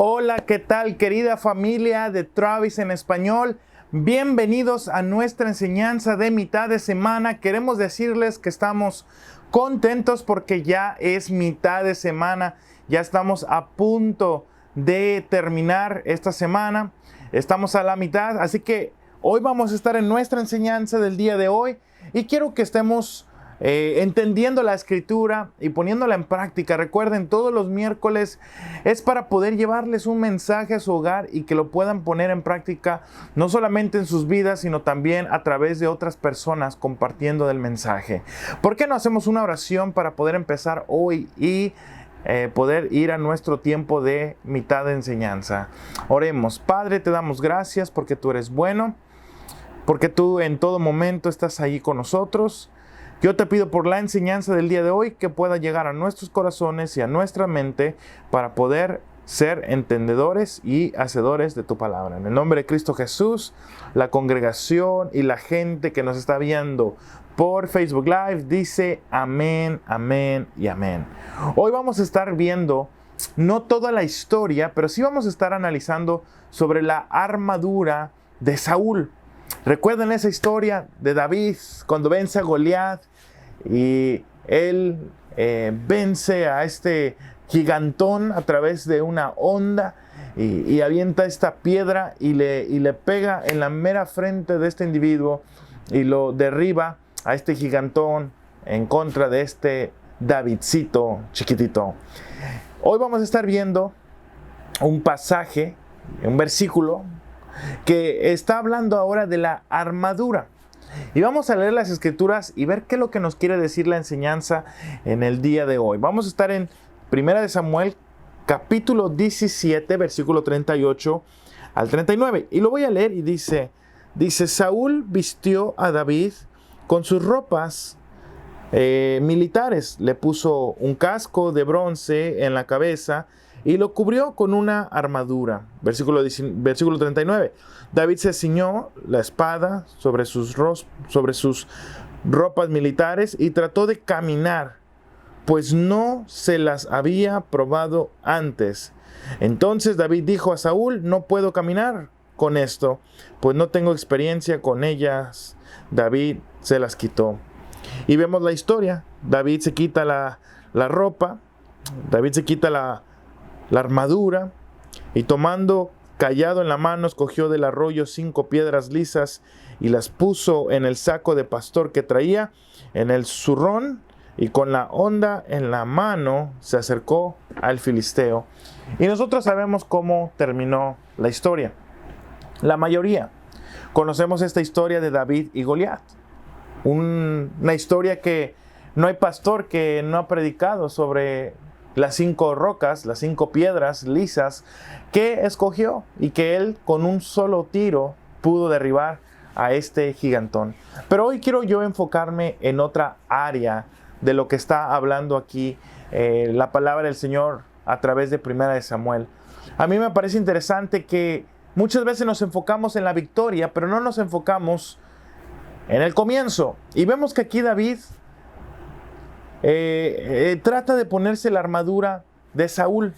Hola, ¿qué tal, querida familia de Travis en español? Bienvenidos a nuestra enseñanza de mitad de semana. Queremos decirles que estamos contentos porque ya es mitad de semana. Ya estamos a punto de terminar esta semana. Estamos a la mitad, así que hoy vamos a estar en nuestra enseñanza del día de hoy y quiero que estemos entendiendo la escritura y poniéndola en práctica. Recuerden, todos los miércoles es para poder llevarles un mensaje a su hogar y que lo puedan poner en práctica, no solamente en sus vidas, sino también a través de otras personas compartiendo del mensaje. ¿Por qué no hacemos una oración para poder empezar hoy y poder ir a nuestro tiempo de mitad de enseñanza? Oremos. Padre, te damos gracias porque tú eres bueno, porque tú en todo momento estás ahí con nosotros. Yo te pido por la enseñanza del día de hoy que pueda llegar a nuestros corazones y a nuestra mente para poder ser entendedores y hacedores de tu palabra. En el nombre de Cristo Jesús, la congregación y la gente que nos está viendo por Facebook Live dice amén, amén y amén. Hoy vamos a estar viendo no toda la historia, pero sí vamos a estar analizando sobre la armadura de Saúl. Recuerden esa historia de David cuando vence a Goliat y él vence a este gigantón a través de una onda y avienta esta piedra y le pega en la mera frente de este individuo y lo derriba a este gigantón en contra de este Davidcito chiquitito. Hoy vamos a estar viendo un pasaje, un versículo que está hablando ahora de la armadura. Y vamos a leer las escrituras y ver qué es lo que nos quiere decir la enseñanza en el día de hoy. Vamos a estar en 1 Samuel, capítulo 17, versículo 38 al 39. Y lo voy a leer y dice, Saúl vistió a David con sus ropas militares. Le puso un casco de bronce en la cabeza y lo cubrió con una armadura. Versículo 39. David se ciñó la espada sobre sus ropas militares y trató de caminar, pues no se las había probado antes. Entonces David dijo a Saúl: no puedo caminar con esto, pues no tengo experiencia con ellas. David se las quitó. Y vemos la historia. David se quita la ropa, David se quita la armadura y tomando cayado en la mano escogió del arroyo 5 piedras lisas y las puso en el saco de pastor que traía en el zurrón y con la honda en la mano se acercó al filisteo. Y nosotros sabemos cómo terminó la historia. La mayoría conocemos esta historia de David y Goliat. Una historia que no hay pastor que no ha predicado sobre las 5 rocas, las 5 piedras lisas que escogió y que él con un solo tiro pudo derribar a este gigantón. Pero hoy quiero yo enfocarme en otra área de lo que está hablando aquí la palabra del Señor a través de 1 Samuel. A mí me parece interesante que muchas veces nos enfocamos en la victoria, pero no nos enfocamos en el comienzo. Y vemos que aquí David trata de ponerse la armadura de Saúl.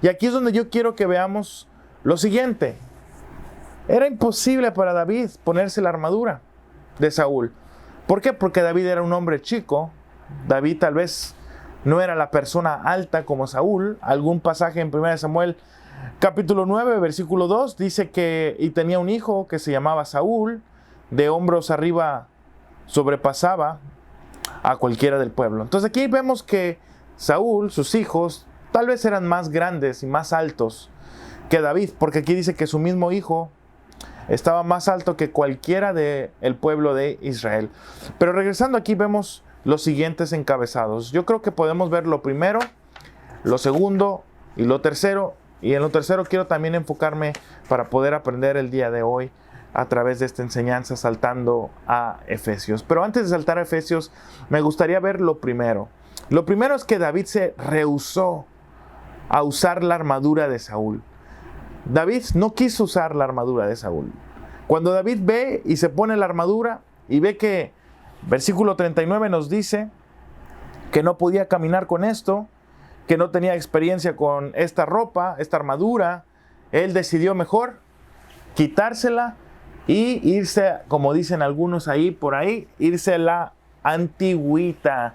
Y aquí es donde yo quiero que veamos lo siguiente. Era imposible para David ponerse la armadura de Saúl. ¿Por qué? Porque David era un hombre chico. David tal vez no era la persona alta como Saúl. Algún pasaje en 1 Samuel capítulo 9, versículo 2 dice que y tenía un hijo que se llamaba Saúl, de hombros arriba sobrepasaba a cualquiera del pueblo. Entonces aquí vemos que Saúl, sus hijos, tal vez eran más grandes y más altos que David, porque aquí dice que su mismo hijo estaba más alto que cualquiera del pueblo de Israel. Pero regresando aquí vemos los siguientes encabezados. Yo creo que podemos ver lo primero, lo segundo y lo tercero. Y en lo tercero quiero también enfocarme para poder aprender el día de hoy a través de esta enseñanza saltando a Efesios. Pero antes de saltar a Efesios, me gustaría ver lo primero. Lo primero es que David se rehusó a usar la armadura de Saúl. David no quiso usar la armadura de Saúl. Cuando David ve y se pone la armadura y ve que versículo 39 nos dice que no podía caminar con esto, que no tenía experiencia con esta ropa, esta armadura, él decidió mejor quitársela y irse, como dicen algunos ahí por ahí, irse a la antigüita.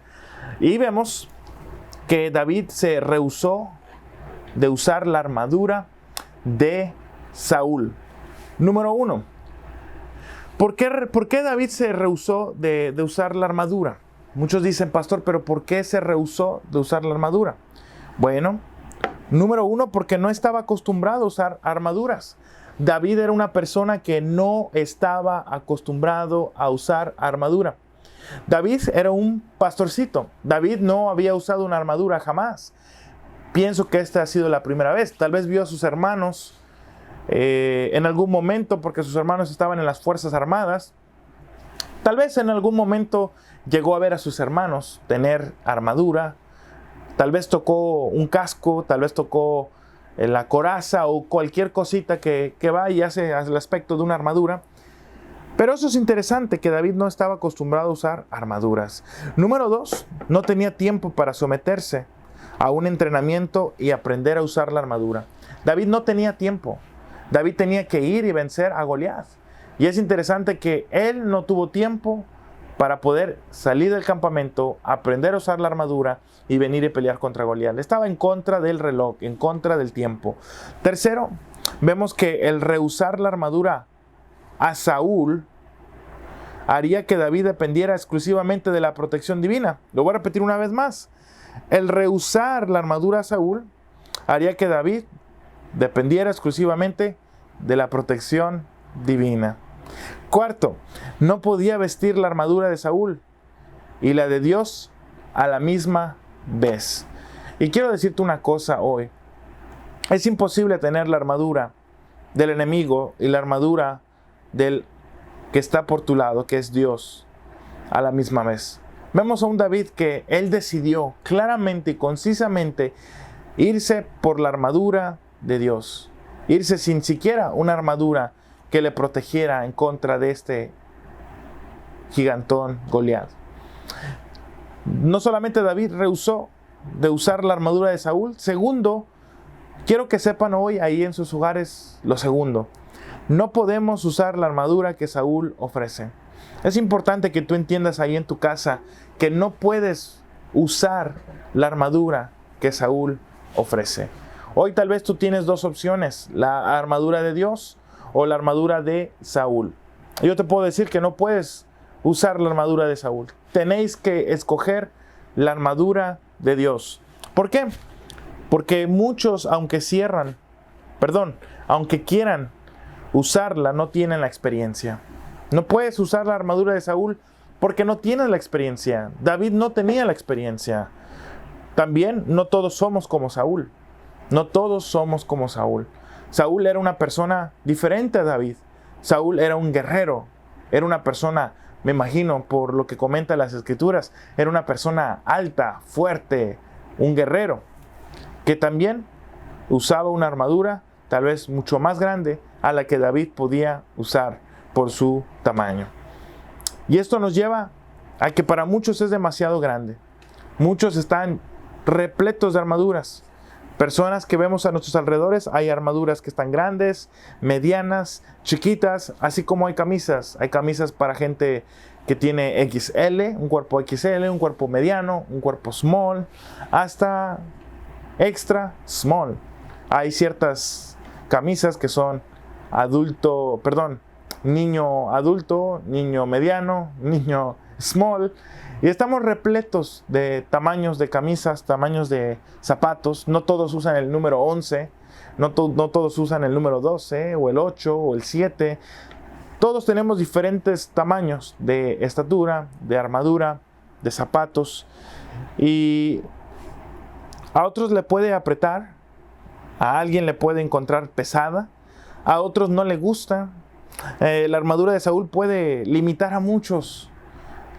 Y vemos que David se rehusó de usar la armadura de Saúl. Número 1. ¿Por qué David se rehusó de usar la armadura? Muchos dicen, pastor, pero ¿por qué se rehusó de usar la armadura? Bueno, número 1, porque no estaba acostumbrado a usar armaduras. David era una persona que no estaba acostumbrado a usar armadura. David era un pastorcito. David no había usado una armadura jamás. Pienso que esta ha sido la primera vez. Tal vez vio a sus hermanos en algún momento, porque sus hermanos estaban en las Fuerzas Armadas. Tal vez en algún momento llegó a ver a sus hermanos tener armadura. Tal vez tocó un casco, tal vez tocó la coraza o cualquier cosita que va y hace el aspecto de una armadura. Pero eso es interesante, que David no estaba acostumbrado a usar armaduras. Número 2, no tenía tiempo para someterse a un entrenamiento y aprender a usar la armadura. David no tenía tiempo. David tenía que ir y vencer a Goliat. Y es interesante que él no tuvo tiempo para poder salir del campamento, aprender a usar la armadura y venir y pelear contra Goliat. Estaba en contra del reloj, en contra del tiempo. Tercero, vemos que el rehusar la armadura a Saúl haría que David dependiera exclusivamente de la protección divina. Lo voy a repetir una vez más. El rehusar la armadura a Saúl haría que David dependiera exclusivamente de la protección divina. Cuarto, no podía vestir la armadura de Saúl y la de Dios a la misma vez. Y quiero decirte una cosa hoy. Es imposible tener la armadura del enemigo y la armadura del que está por tu lado, que es Dios, a la misma vez. Vemos a un David que él decidió claramente y concisamente irse por la armadura de Dios. Irse sin siquiera una armadura que le protegiera en contra de este gigantón Goliat. No solamente David rehusó de usar la armadura de Saúl. Segundo, quiero que sepan hoy ahí en sus hogares lo segundo. No podemos usar la armadura que Saúl ofrece. Es importante que tú entiendas ahí en tu casa que no puedes usar la armadura que Saúl ofrece. Hoy tal vez tú tienes dos opciones, la armadura de Dios o la armadura de Saúl. Yo te puedo decir que no puedes usar la armadura de Saúl. Tenéis que escoger la armadura de Dios. ¿Por qué? Porque muchos, aunque quieran usarla, no tienen la experiencia. No puedes usar la armadura de Saúl porque no tienes la experiencia. David no tenía la experiencia. También no todos somos como Saúl. No todos somos como Saúl. Saúl era una persona diferente a David. Saúl era un guerrero. Era una persona, me imagino, por lo que comentan las Escrituras, era una persona alta, fuerte, un guerrero, que también usaba una armadura tal vez mucho más grande a la que David podía usar por su tamaño. Y esto nos lleva a que para muchos es demasiado grande. Muchos están repletos de armaduras. Personas que vemos a nuestros alrededores, hay armaduras que están grandes, medianas, chiquitas, así como hay camisas. Hay camisas para gente que tiene XL, un cuerpo XL, un cuerpo mediano, un cuerpo small, hasta extra small. Hay ciertas camisas que son niño adulto, niño mediano, niño small. Y estamos repletos de tamaños de camisas, tamaños de zapatos. No todos usan el número 11, no todos usan el número 12 o el 8 o el 7. Todos tenemos diferentes tamaños de estatura, de armadura, de zapatos. Y a otros le puede apretar, a alguien le puede encontrar pesada, a otros no le gusta. La armadura de Saúl puede limitar a muchos.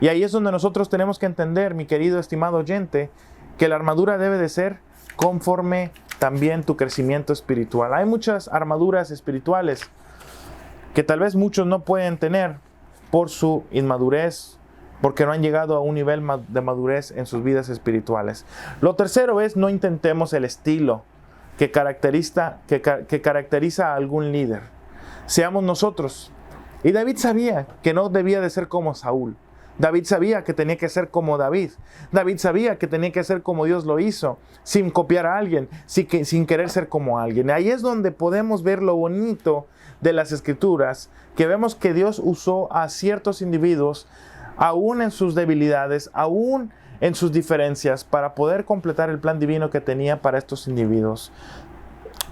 Y ahí es donde nosotros tenemos que entender, mi querido estimado oyente, que la armadura debe de ser conforme también tu crecimiento espiritual. Hay muchas armaduras espirituales que tal vez muchos no pueden tener por su inmadurez, porque no han llegado a un nivel de madurez en sus vidas espirituales. Lo tercero es, no intentemos el estilo que caracteriza a algún líder. Seamos nosotros. Y David sabía que no debía de ser como Saúl. David sabía que tenía que ser como David. David sabía que tenía que ser como Dios lo hizo, sin copiar a alguien, sin querer ser como alguien. Ahí es donde podemos ver lo bonito de las Escrituras, que vemos que Dios usó a ciertos individuos, aún en sus debilidades, aún en sus diferencias, para poder completar el plan divino que tenía para estos individuos.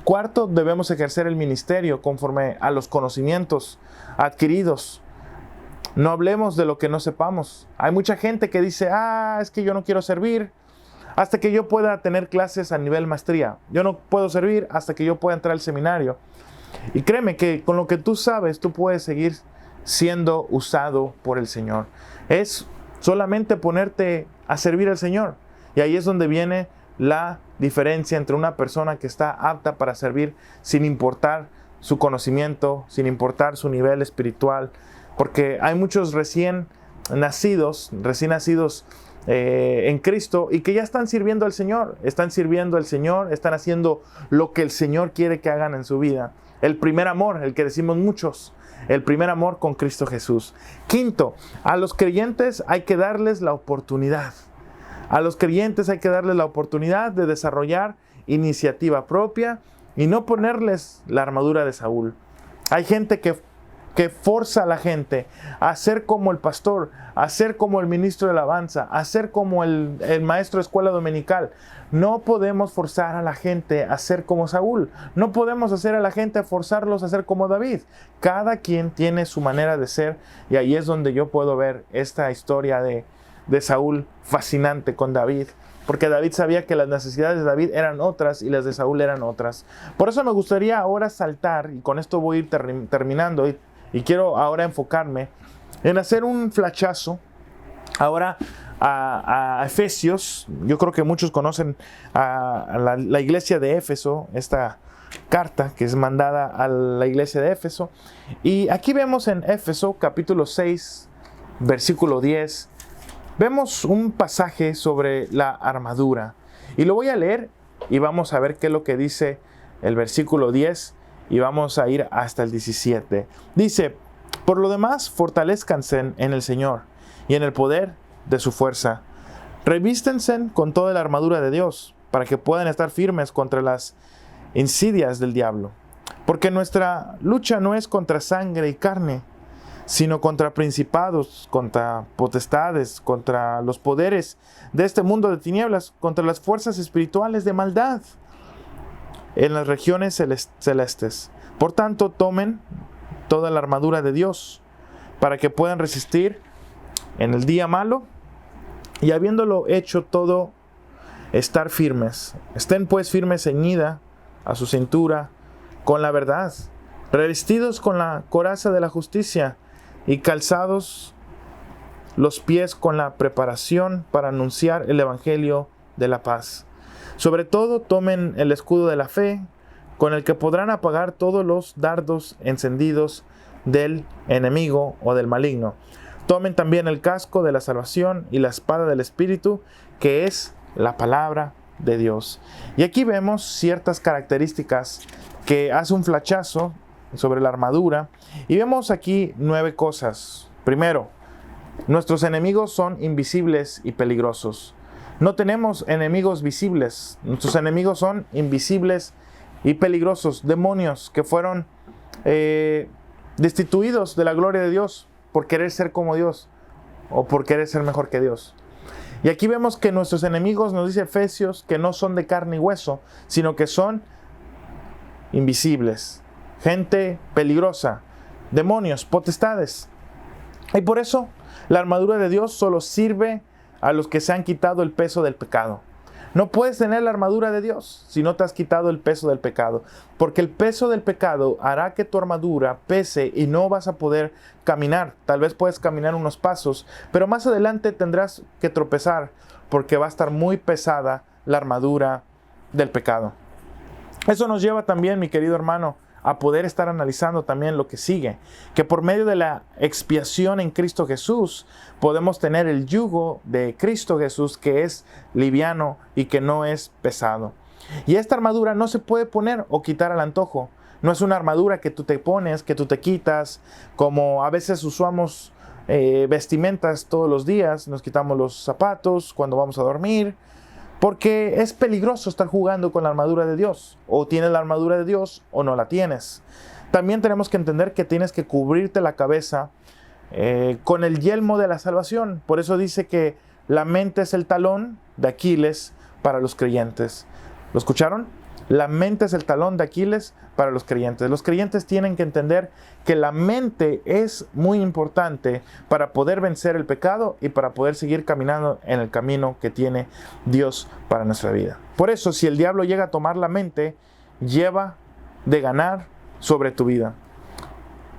Cuarto, debemos ejercer el ministerio conforme a los conocimientos adquiridos. No hablemos de lo que no sepamos. Hay mucha gente que dice, es que yo no quiero servir hasta que yo pueda tener clases a nivel maestría. Yo no puedo servir hasta que yo pueda entrar al seminario. Y créeme que con lo que tú sabes, tú puedes seguir siendo usado por el Señor. Es solamente ponerte a servir al Señor. Y ahí es donde viene la diferencia entre una persona que está apta para servir sin importar su conocimiento, sin importar su nivel espiritual. Porque hay muchos recién nacidos en Cristo y que ya están sirviendo al Señor. Están sirviendo al Señor, están haciendo lo que el Señor quiere que hagan en su vida. El primer amor, el que decimos muchos, el primer amor con Cristo Jesús. Quinto, a los creyentes hay que darles la oportunidad. A los creyentes hay que darles la oportunidad de desarrollar iniciativa propia y no ponerles la armadura de Saúl. Hay gente que forza a la gente a ser como el pastor, a ser como el ministro de alabanza, a ser como el maestro de escuela dominical. No podemos forzar a la gente a ser como Saúl. No podemos hacer a la gente a forzarlos a ser como David. Cada quien tiene su manera de ser y ahí es donde yo puedo ver esta historia de Saúl fascinante con David. Porque David sabía que las necesidades de David eran otras y las de Saúl eran otras. Por eso me gustaría ahora saltar, y con esto voy a ir terminando, y quiero ahora enfocarme en hacer un flachazo ahora a Efesios. Yo creo que muchos conocen a la iglesia de Éfeso, esta carta que es mandada a la iglesia de Éfeso. Y aquí vemos en Éfeso capítulo 6, versículo 10, vemos un pasaje sobre la armadura. Y lo voy a leer y vamos a ver qué es lo que dice el versículo 10. Y vamos a ir hasta el 17. Dice, por lo demás, fortalezcanse en el Señor y en el poder de su fuerza. Revístense con toda la armadura de Dios, para que puedan estar firmes contra las insidias del diablo. Porque nuestra lucha no es contra sangre y carne, sino contra principados, contra potestades, contra los poderes de este mundo de tinieblas, contra las fuerzas espirituales de maldad en las regiones celestes. Por tanto, tomen toda la armadura de Dios para que puedan resistir en el día malo y habiéndolo hecho todo, estar firmes. Estén pues firmes, ceñida a su cintura con la verdad, revestidos con la coraza de la justicia y calzados los pies con la preparación para anunciar el evangelio de la paz. Sobre todo, tomen el escudo de la fe, con el que podrán apagar todos los dardos encendidos del enemigo o del maligno. Tomen también el casco de la salvación y la espada del Espíritu, que es la palabra de Dios. Y aquí vemos ciertas características que hace un flachazo sobre la armadura. Y vemos aquí 9 cosas. Primero, nuestros enemigos son invisibles y peligrosos. No tenemos enemigos visibles. Nuestros enemigos son invisibles y peligrosos. Demonios que fueron destituidos de la gloria de Dios por querer ser como Dios o por querer ser mejor que Dios. Y aquí vemos que nuestros enemigos, nos dice Efesios, que no son de carne y hueso, sino que son invisibles. Gente peligrosa. Demonios, potestades. Y por eso la armadura de Dios solo sirve a los que se han quitado el peso del pecado. No puedes tener la armadura de Dios si no te has quitado el peso del pecado, porque el peso del pecado hará que tu armadura pese y no vas a poder caminar. Tal vez puedes caminar unos pasos, pero más adelante tendrás que tropezar porque va a estar muy pesada la armadura del pecado. Eso nos lleva también, mi querido hermano, a poder estar analizando también lo que sigue, que por medio de la expiación en Cristo Jesús podemos tener el yugo de Cristo Jesús, que es liviano y que no es pesado. Y esta armadura no se puede poner o quitar al antojo. No es una armadura que tú te pones, que tú te quitas, como a veces usamos vestimentas todos los días, nos quitamos los zapatos cuando vamos a dormir, porque es peligroso estar jugando con la armadura de Dios. O tienes la armadura de Dios o no la tienes. También tenemos que entender que tienes que cubrirte la cabeza con el yelmo de la salvación. Por eso dice que la mente es el talón de Aquiles para los creyentes. ¿Lo escucharon? La mente es el talón de Aquiles para los creyentes. Los creyentes tienen que entender que la mente es muy importante para poder vencer el pecado y para poder seguir caminando en el camino que tiene Dios para nuestra vida. Por eso, si el diablo llega a tomar la mente, lleva de ganar sobre tu vida.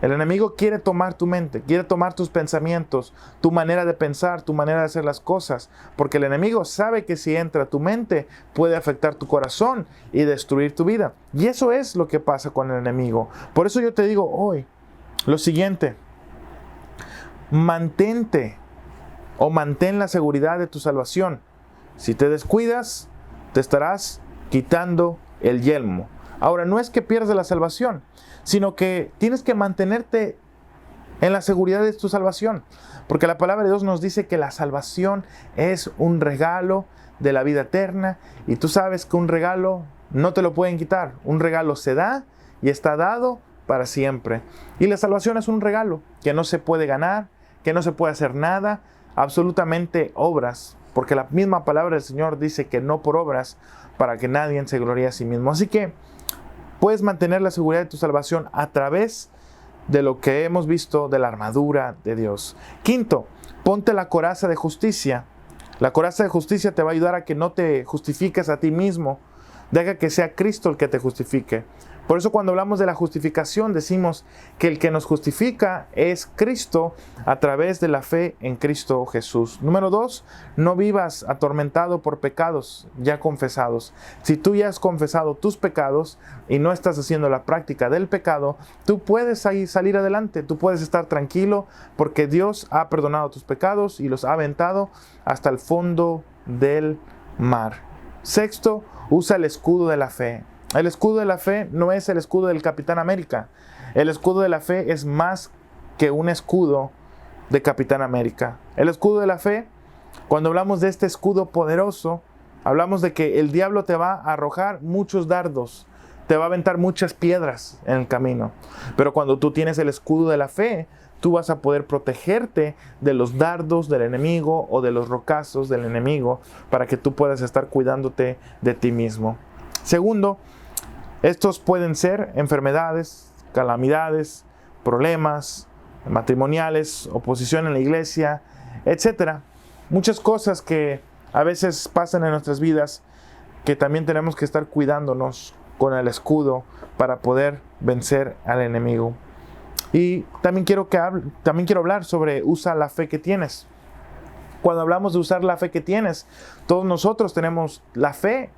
El enemigo quiere tomar tu mente, quiere tomar tus pensamientos, tu manera de pensar, tu manera de hacer las cosas, porque el enemigo sabe que si entra a tu mente puede afectar tu corazón y destruir tu vida. Y eso es lo que pasa con el enemigo. Por eso yo te digo hoy lo siguiente: mantén la seguridad de tu salvación. Si te descuidas, te estarás quitando el yelmo. Ahora, no es que pierdas la salvación, sino que tienes que mantenerte en la seguridad de tu salvación. Porque la palabra de Dios nos dice que la salvación es un regalo de la vida eterna. Y tú sabes que un regalo no te lo pueden quitar. Un regalo se da y está dado para siempre. Y la salvación es un regalo que no se puede ganar, que no se puede hacer nada, absolutamente obras. Porque la misma palabra del Señor dice que no por obras, para que nadie se gloríe a sí mismo. Así que puedes mantener la seguridad de tu salvación a través de lo que hemos visto de la armadura de Dios. Quinto, ponte la coraza de justicia. La coraza de justicia te va a ayudar a que no te justifiques a ti mismo. Deja que sea Cristo el que te justifique. Por eso cuando hablamos de la justificación decimos que el que nos justifica es Cristo a través de la fe en Cristo Jesús. Número 2, no vivas atormentado por pecados ya confesados. Si tú ya has confesado tus pecados y no estás haciendo la práctica del pecado, tú puedes ahí salir adelante, tú puedes estar tranquilo porque Dios ha perdonado tus pecados y los ha aventado hasta el fondo del mar. Sexto, usa el escudo de la fe. El escudo de la fe no es el escudo del Capitán América. El escudo de la fe es más que un escudo de Capitán América. El escudo de la fe, cuando hablamos de este escudo poderoso, hablamos de que el diablo te va a arrojar muchos dardos, te va a aventar muchas piedras en el camino. Pero cuando tú tienes el escudo de la fe, tú vas a poder protegerte de los dardos del enemigo o de los rocazos del enemigo para que tú puedas estar cuidándote de ti mismo. Segundo, estos pueden ser enfermedades, calamidades, problemas matrimoniales, oposición en la iglesia, etc. Muchas cosas que a veces pasan en nuestras vidas que también tenemos que estar cuidándonos con el escudo para poder vencer al enemigo. Y también quiero hablar sobre usa la fe que tienes. Cuando hablamos de usar la fe que tienes, todos nosotros tenemos la fe.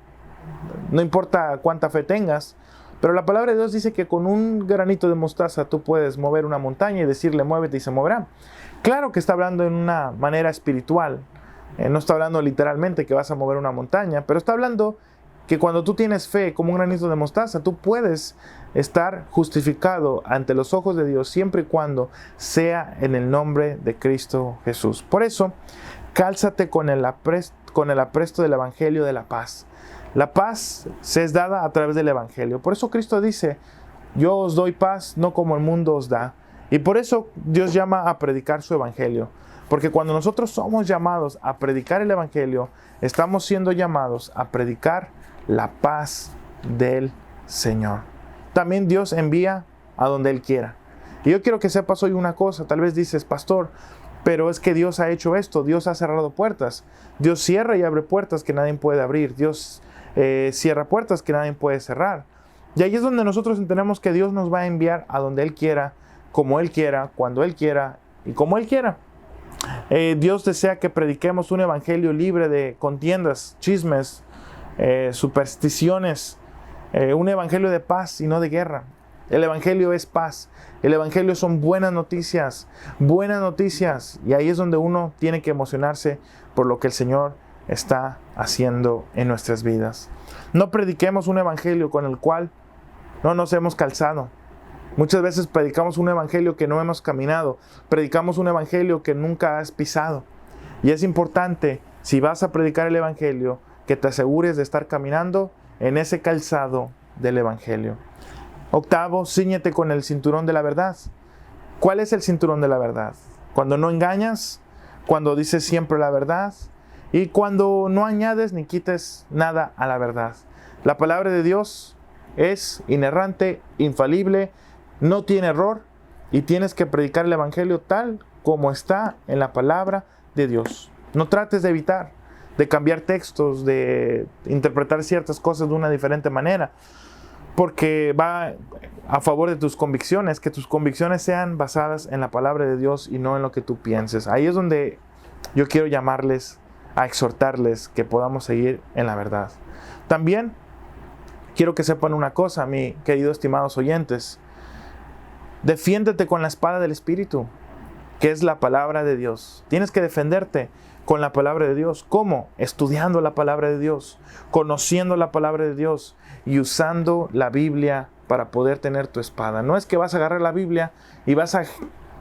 No importa cuánta fe tengas, pero la palabra de Dios dice que con un granito de mostaza tú puedes mover una montaña y decirle muévete y se moverá. Claro que está hablando en una manera espiritual, no está hablando literalmente que vas a mover una montaña, pero está hablando que cuando tú tienes fe como un granito de mostaza, tú puedes estar justificado ante los ojos de Dios siempre y cuando sea en el nombre de Cristo Jesús. Por eso, cálzate con el apresto del Evangelio de la paz. La paz se es dada a través del Evangelio. Por eso Cristo dice, yo os doy paz, no como el mundo os da. Y por eso Dios llama a predicar su Evangelio. Porque cuando nosotros somos llamados a predicar el Evangelio, estamos siendo llamados a predicar la paz del Señor. También Dios envía a donde Él quiera. Y yo quiero que sepas hoy una cosa. Tal vez dices, pastor, pero es que Dios ha hecho esto. Dios ha cerrado puertas. Dios cierra y abre puertas que nadie puede abrir. Dios cierra puertas que nadie puede cerrar. Y ahí es donde nosotros entendemos que Dios nos va a enviar a donde Él quiera, como Él quiera, cuando Él quiera y como Él quiera. Dios desea que prediquemos un evangelio libre de contiendas, chismes, supersticiones, un evangelio de paz y no de guerra. El Evangelio es paz. El Evangelio son buenas noticias. Buenas noticias. Y ahí es donde uno tiene que emocionarse por lo que el Señor está haciendo en nuestras vidas. No prediquemos un Evangelio con el cual no nos hemos calzado. Muchas veces predicamos un Evangelio que no hemos caminado. Predicamos un Evangelio que nunca has pisado. Y es importante, si vas a predicar el Evangelio, que te asegures de estar caminando en ese calzado del Evangelio. Octavo, cíñete con el cinturón de la verdad. ¿Cuál es el cinturón de la verdad? Cuando no engañas, cuando dices siempre la verdad y cuando no añades ni quites nada a la verdad. La palabra de Dios es inerrante, infalible, no tiene error y tienes que predicar el Evangelio tal como está en la palabra de Dios. No trates de evitar, de cambiar textos, de interpretar ciertas cosas de una diferente manera, porque va a favor de tus convicciones, que tus convicciones sean basadas en la palabra de Dios y no en lo que tú pienses. Ahí es donde yo quiero llamarles, a exhortarles que podamos seguir en la verdad. También quiero que sepan una cosa, mi queridos estimados oyentes. Defiéndete con la espada del Espíritu, que es la palabra de Dios. Tienes que defenderte con la palabra de Dios. ¿Cómo? Estudiando la palabra de Dios, conociendo la palabra de Dios y usando la Biblia para poder tener tu espada. No es que vas a agarrar la Biblia y vas a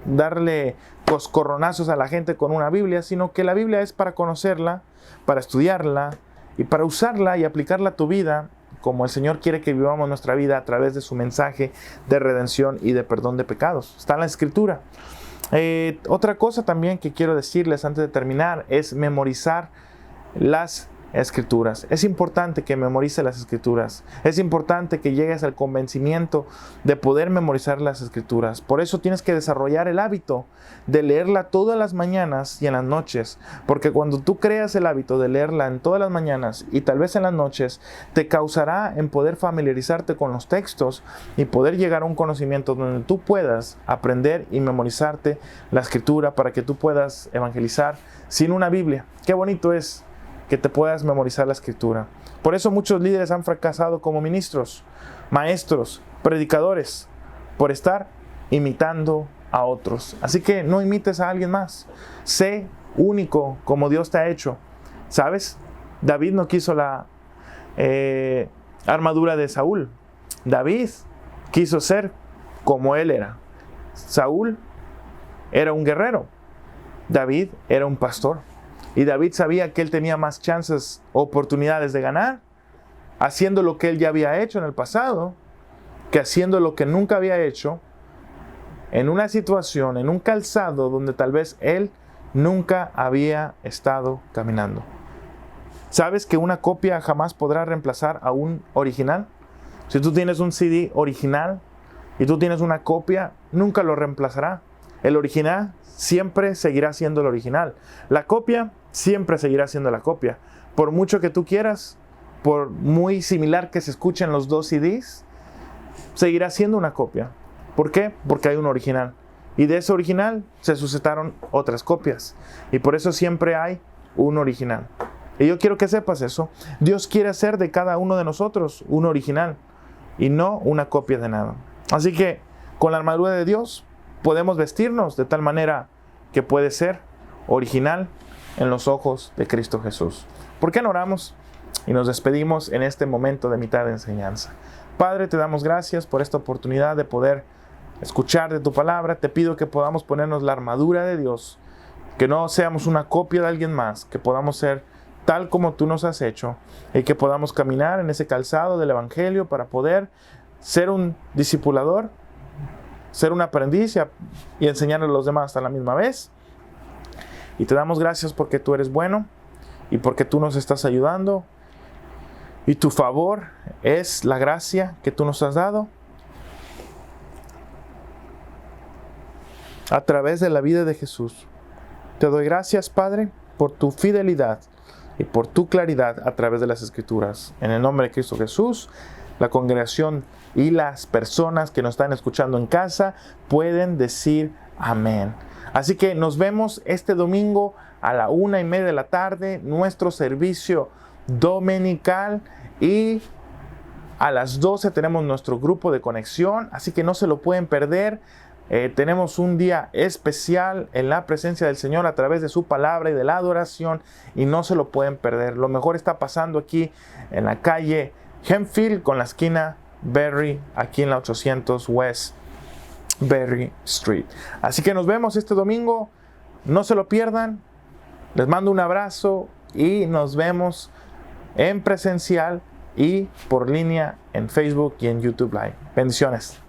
darle coscorronazos a la gente con una Biblia, sino que la Biblia es para conocerla, para estudiarla y para usarla y aplicarla a tu vida, como el Señor quiere que vivamos nuestra vida a través de su mensaje de redención y de perdón de pecados. Está en la Escritura. Otra cosa también que quiero decirles antes de terminar es memorizar las Escrituras. Es importante que memorices las Escrituras. Es importante que llegues al convencimiento de poder memorizar las Escrituras. Por eso tienes que desarrollar el hábito de leerla todas las mañanas y en las noches. Porque cuando tú creas el hábito de leerla en todas las mañanas y tal vez en las noches, te causará en poder familiarizarte con los textos y poder llegar a un conocimiento donde tú puedas aprender y memorizarte la Escritura para que tú puedas evangelizar sin una Biblia. Qué bonito es que te puedas memorizar la Escritura. Por eso muchos líderes han fracasado como ministros, maestros, predicadores, por estar imitando a otros. Así que no imites a alguien más. Sé único como Dios te ha hecho. ¿Sabes? David no quiso la armadura de Saúl. David quiso ser como él era. Saúl era un guerrero. David era un pastor. Y David sabía que él tenía más chances, oportunidades de ganar, haciendo lo que él ya había hecho en el pasado, que haciendo lo que nunca había hecho, en una situación, en un calzado donde tal vez él nunca había estado caminando. ¿Sabes que una copia jamás podrá reemplazar a un original? Si tú tienes un CD original y tú tienes una copia, nunca lo reemplazará. El original siempre seguirá siendo el original. La copia siempre seguirá siendo la copia. Por mucho que tú quieras, por muy similar que se escuchen los dos CDs, seguirá siendo una copia. ¿Por qué? Porque hay un original. Y de ese original se suscitaron otras copias. Y por eso siempre hay un original. Y yo quiero que sepas eso. Dios quiere hacer de cada uno de nosotros un original y no una copia de nada. Así que con la armadura de Dios podemos vestirnos de tal manera que puede ser original en los ojos de Cristo Jesús. ¿Por qué no oramos y nos despedimos en este momento de mitad de enseñanza? Padre, te damos gracias por esta oportunidad de poder escuchar de tu palabra. Te pido que podamos ponernos la armadura de Dios, que no seamos una copia de alguien más, que podamos ser tal como tú nos has hecho y que podamos caminar en ese calzado del Evangelio para poder ser un discipulador, ser un aprendiz y enseñarle a los demás a la misma vez. Y te damos gracias porque tú eres bueno y porque tú nos estás ayudando. Y tu favor es la gracia que tú nos has dado a través de la vida de Jesús. Te doy gracias, Padre, por tu fidelidad y por tu claridad a través de las Escrituras. En el nombre de Cristo Jesús, la congregación y las personas que nos están escuchando en casa pueden decir amén. Así que nos vemos este domingo a la 1:30 de la tarde, nuestro servicio dominical, y A las 12 tenemos nuestro grupo de conexión, así que no se lo pueden perder. Tenemos un día especial en la presencia del Señor a través de su palabra y de la adoración, y no se lo pueden perder. Lo mejor está pasando aquí en la calle Hempfield con la esquina Berry, aquí en la 800 West Berry Street. Así que nos vemos este domingo, no se lo pierdan. Les mando un abrazo y nos vemos en presencial y por línea en Facebook y en YouTube Live. Bendiciones.